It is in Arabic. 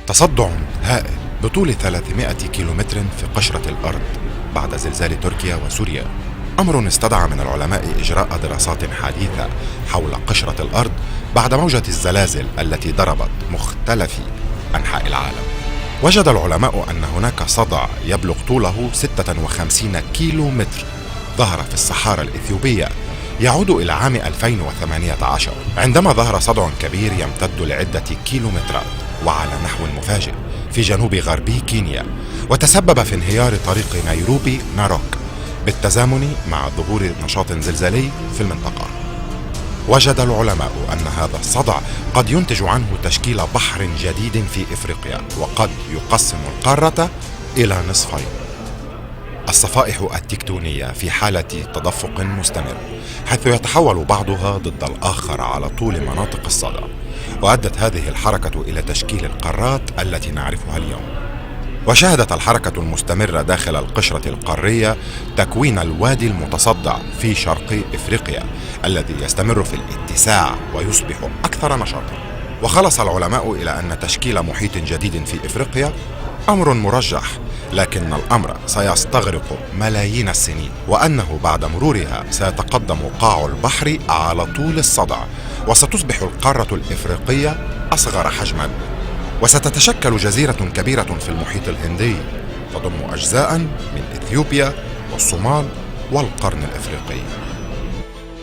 تصدع هائل بطول 300 كيلومتر في قشرة الأرض بعد زلزال تركيا وسوريا، أمر استدعى من العلماء إجراء دراسات حديثة حول قشرة الأرض بعد موجة الزلازل التي ضربت مختلف أنحاء العالم. وجد العلماء أن هناك صدع يبلغ طوله 56 كيلو متر ظهر في الصحارى الإثيوبية، يعود إلى عام 2018 عندما ظهر صدع كبير يمتد لعدة كيلومترات وعلى نحو مفاجئ في جنوب غربي كينيا، وتسبب في انهيار طريق نيروبي ناروك بالتزامن مع ظهور نشاط زلزالي في المنطقة. وجد العلماء أن هذا الصدع قد ينتج عنه تشكيل بحر جديد في إفريقيا، وقد يقسم القارة إلى نصفين. الصفائح التكتونية في حالة تدفق مستمر، حيث يتحول بعضها ضد الآخر على طول مناطق الصدع، وأدت هذه الحركة إلى تشكيل القارات التي نعرفها اليوم. وشهدت الحركة المستمرة داخل القشرة القارية تكوين الوادي المتصدع في شرق إفريقيا الذي يستمر في الاتساع ويصبح أكثر نشاطا. وخلص العلماء إلى أن تشكيل محيط جديد في إفريقيا أمر مرجح، لكن الأمر سيستغرق ملايين السنين، وأنه بعد مرورها سيتقدم قاع البحر على طول الصدع، وستصبح القارة الإفريقية أصغر حجما، وستتشكل جزيرة كبيرة في المحيط الهندي تضم أجزاء من إثيوبيا والصومال والقرن الإفريقي.